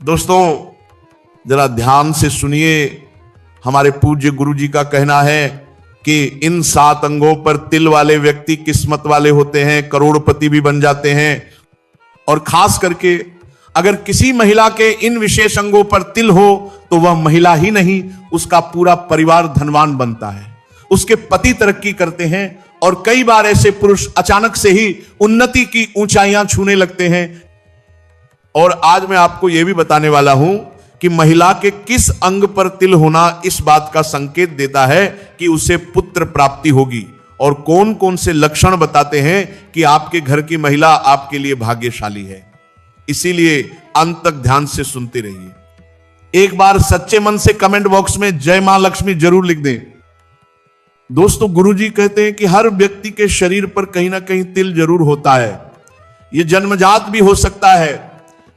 दोस्तों जरा ध्यान से सुनिए। हमारे पूज्य गुरु जी का कहना है कि इन 7 अंगों पर तिल वाले व्यक्ति किस्मत वाले होते हैं, करोड़पति भी बन जाते हैं। और खास करके अगर किसी महिला के इन विशेष अंगों पर तिल हो तो वह महिला ही नहीं, उसका पूरा परिवार धनवान बनता है, उसके पति तरक्की करते हैं और कई बार ऐसे पुरुष अचानक से ही उन्नति की ऊंचाइयां छूने लगते हैं। और आज मैं आपको यह भी बताने वाला हूं कि महिला के किस अंग पर तिल होना इस बात का संकेत देता है कि उसे पुत्र प्राप्ति होगी, और कौन कौन से लक्षण बताते हैं कि आपके घर की महिला आपके लिए भाग्यशाली है। इसीलिए अंत तक ध्यान से सुनते रहिए। एक बार सच्चे मन से कमेंट बॉक्स में जय मां लक्ष्मी जरूर लिख दें। दोस्तों गुरुजी कहते हैं कि हर व्यक्ति के शरीर पर कहीं ना कहीं तिल जरूर होता है। यह जन्मजात भी हो सकता है।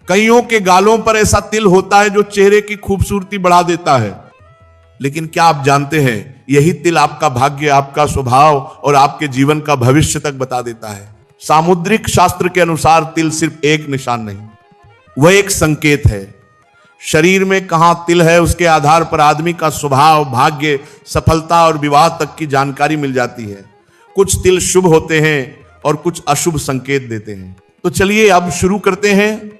कईयों के गालों पर ऐसा तिल होता है जो चेहरे की खूबसूरती बढ़ा देता है। लेकिन क्या आप जानते हैं यही तिल आपका भाग्य, आपका स्वभाव और आपके जीवन का भविष्य तक बता देता है। सामुद्रिक शास्त्र के अनुसार तिल सिर्फ एक निशान नहीं, वह एक संकेत है। शरीर में कहां तिल है उसके आधार पर आदमी का स्वभाव, भाग्य, सफलता और विवाह तक की जानकारी मिल जाती है। कुछ तिल शुभ होते हैं और कुछ अशुभ संकेत देते हैं। तो चलिए अब शुरू करते हैं।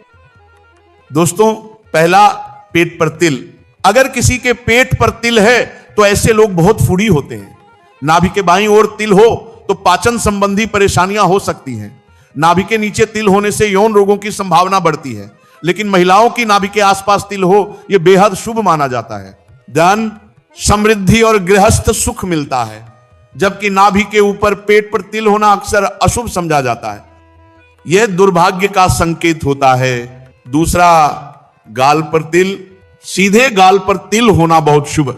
दोस्तों पहला, पेट पर तिल। अगर किसी के पेट पर तिल है तो ऐसे लोग बहुत फूडी होते हैं। नाभि के बाईं ओर तिल हो तो पाचन संबंधी परेशानियां हो सकती हैं। नाभि के नीचे तिल होने से यौन रोगों की संभावना बढ़ती है। लेकिन महिलाओं की नाभि के आसपास तिल हो यह बेहद शुभ माना जाता है। धन, समृद्धि और गृहस्थ सुख मिलता है। जबकि नाभि के ऊपर पेट पर तिल होना अक्सर अशुभ समझा जाता है। यह दुर्भाग्य का संकेत होता है। दूसरा, गाल पर तिल। सीधे गाल पर तिल होना बहुत शुभ।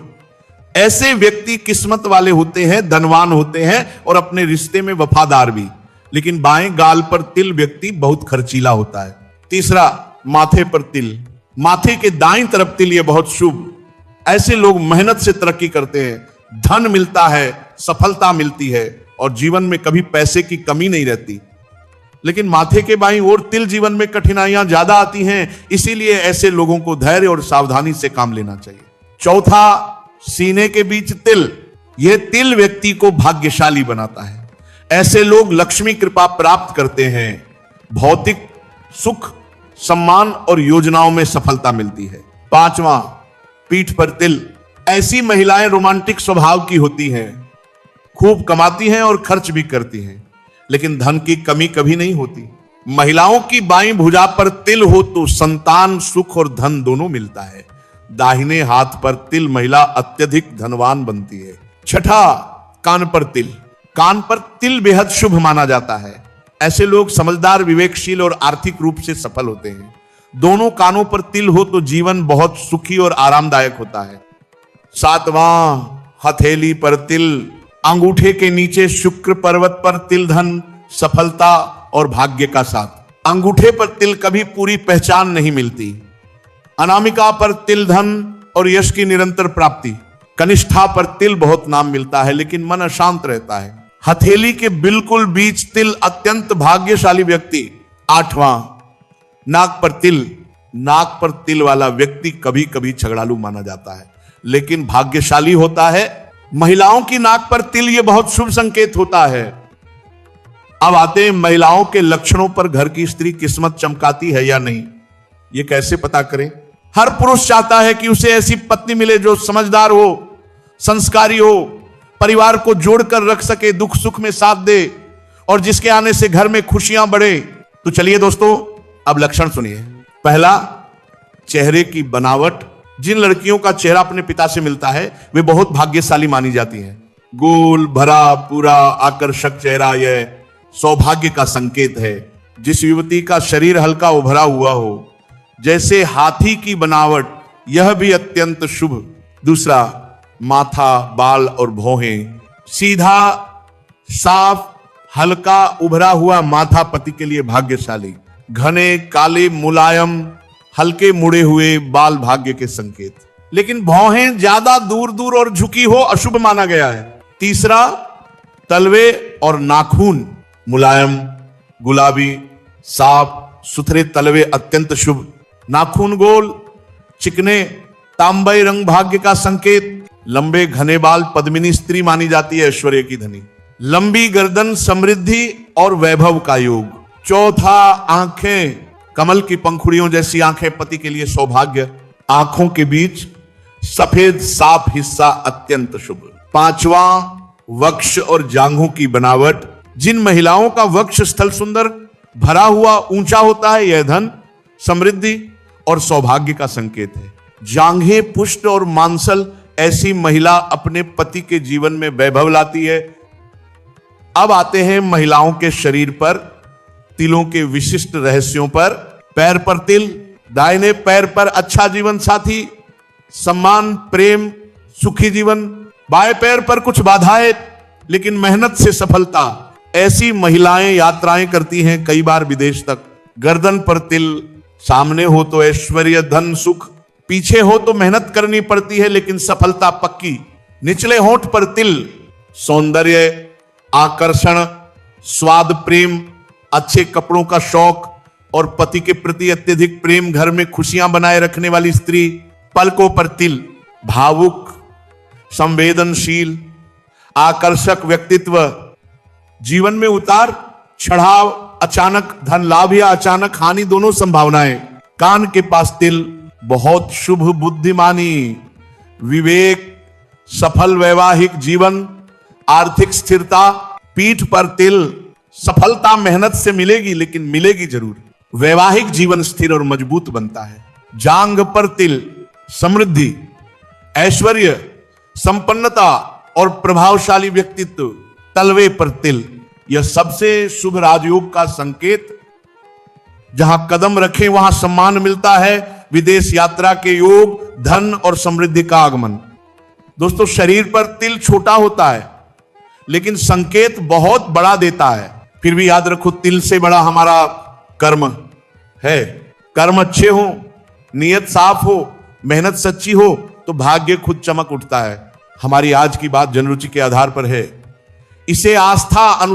ऐसे व्यक्ति किस्मत वाले होते हैं, धनवान होते हैं और अपने रिश्ते में वफादार भी। लेकिन बाएं गाल पर तिल व्यक्ति बहुत खर्चीला होता है। तीसरा, माथे पर तिल। माथे के दाईं तरफ तिल, यह बहुत शुभ। ऐसे लोग मेहनत से तरक्की करते हैं, धन मिलता है, सफलता मिलती है और जीवन में कभी पैसे की कमी नहीं रहती। लेकिन माथे के बाईं ओर तिल जीवन में कठिनाइयां ज्यादा आती हैं, इसीलिए ऐसे लोगों को धैर्य और सावधानी से काम लेना चाहिए। चौथा, सीने के बीच तिल। यह तिल व्यक्ति को भाग्यशाली बनाता है। ऐसे लोग लक्ष्मी कृपा प्राप्त करते हैं। भौतिक सुख, सम्मान और योजनाओं में सफलता मिलती है। पांचवा, पीठ पर तिल। ऐसी महिलाएं रोमांटिक स्वभाव की होती हैं, खूब कमाती हैं और खर्च भी करती हैं, लेकिन धन की कमी कभी नहीं होती। महिलाओं की बाईं भुजा पर तिल हो तो संतान, सुख और धन दोनों मिलता है। दाहिने हाथ पर तिल महिला अत्यधिक धनवान बनती है। छठा, कान पर तिल। कान पर तिल बेहद शुभ माना जाता है। ऐसे लोग समझदार, विवेकशील और आर्थिक रूप से सफल होते हैं। दोनों कानों पर तिल हो तो जीवन बहुत सुखी और आरामदायक होता है। सातवां, हथेली पर तिल। अंगूठे के नीचे शुक्र पर्वत पर तिल धन, सफलता और भाग्य का साथ। अंगूठे पर तिल कभी पूरी पहचान नहीं मिलती। अनामिका पर तिल धन और यश की निरंतर प्राप्ति। कनिष्ठा पर तिल बहुत नाम मिलता है लेकिन मन अशांत रहता है। हथेली के बिल्कुल बीच तिल अत्यंत भाग्यशाली व्यक्ति। आठवां, नाक पर तिल। नाक पर तिल वाला व्यक्ति कभी कभी झगड़ालू माना जाता है लेकिन भाग्यशाली होता है। महिलाओं की नाक पर तिल, यह बहुत शुभ संकेत होता है। अब आते हैं महिलाओं के लक्षणों पर घर की स्त्री किस्मत चमकाती है या नहीं, यह कैसे पता करें। हर पुरुष चाहता है कि उसे ऐसी पत्नी मिले जो समझदार हो, संस्कारी हो, परिवार को जोड़कर रख सके, दुख सुख में साथ दे और जिसके आने से घर में खुशियां बढ़े। तो चलिए दोस्तों अब लक्षण सुनिए। पहला, चेहरे की बनावट। जिन लड़कियों का चेहरा अपने पिता से मिलता है वे बहुत भाग्यशाली मानी जाती हैं। गोल भरा पूरा आकर्षक चेहरा यह सौभाग्य का संकेत है। जिस युवती का शरीर हल्का उभरा हुआ हो, जैसे हाथी की बनावट, यह भी अत्यंत शुभ। दूसरा, माथा, बाल और भौहें। सीधा, साफ, हल्का उभरा हुआ माथा पति के लिए भाग्यशाली। घने, काले, मुलायम, हल्के मुड़े हुए बाल भाग्य के संकेत। लेकिन भौहें ज्यादा दूर दूर और झुकी हो अशुभ माना गया है। तीसरा, तलवे और नाखून मुलायम, गुलाबी, साफ सुथरे तलवे अत्यंत शुभ। नाखून गोल चिकने तांबई रंग भाग्य का संकेत। लंबे घने बाल पद्मिनी स्त्री मानी जाती है, ऐश्वर्य की धनी। लंबी गर्दन समृद्धि और वैभव का योग। चौथा, आंखें कमल की पंखुड़ियों जैसी आंखें पति के लिए सौभाग्य। आंखों के बीच सफेद साफ हिस्सा अत्यंत शुभ। पांचवा, वक्ष और जांघों की बनावट। जिन महिलाओं का वक्ष स्थल सुंदर भरा हुआ ऊंचा होता है, यह धन समृद्धि और सौभाग्य का संकेत है। जांघें पुष्ट और मांसल, ऐसी महिला अपने पति के जीवन में वैभव लाती है। अब आते हैं महिलाओं के शरीर पर तिलों के विशिष्ट रहस्यों पर। पैर पर तिल, दाहिने पैर पर अच्छा जीवन साथी, सम्मान, प्रेम, सुखी जीवन। बाएं पैर पर कुछ बाधाएं लेकिन मेहनत से सफलता। ऐसी महिलाएं यात्राएं करती हैं कई बार विदेश तक। गर्दन पर तिल, सामने हो तो ऐश्वर्य धन सुख, पीछे हो तो मेहनत करनी पड़ती है लेकिन सफलता पक्की। निचले होंठ पर तिल, सौंदर्य, आकर्षण, स्वाद, प्रेम, अच्छे कपड़ों का शौक और पति के प्रति अत्यधिक प्रेम, घर में खुशियां बनाए रखने वाली स्त्री। पलकों पर तिल, भावुक, संवेदनशील, आकर्षक व्यक्तित्व। जीवन में उतार चढ़ाव, अचानक धन लाभ या अचानक हानि, दोनों संभावनाएं। कान के पास तिल, बहुत शुभ बुद्धिमानी, विवेक, सफल वैवाहिक जीवन, आर्थिक स्थिरता। पीठ पर तिल, सफलता मेहनत से मिलेगी लेकिन मिलेगी जरूर। वैवाहिक जीवन स्थिर और मजबूत बनता है। जांघ पर तिल, समृद्धि, ऐश्वर्य, संपन्नता और प्रभावशाली व्यक्तित्व। तलवे पर तिल, यह सबसे शुभ राजयोग का संकेत। जहां कदम रखें वहां सम्मान मिलता है। विदेश यात्रा के योग, धन और समृद्धि का आगमन। दोस्तों, शरीर पर तिल छोटा होता है लेकिन संकेत बहुत बड़ा देता है। फिर भी याद रखो, तिल से बड़ा हमारा कर्म है। कर्म अच्छे हो, नीयत साफ हो, मेहनत सच्ची हो तो भाग्य खुद चमक उठता है। हमारी आज की बात जनरुचि के आधार पर है। इसे आस्था, अनुष्ठान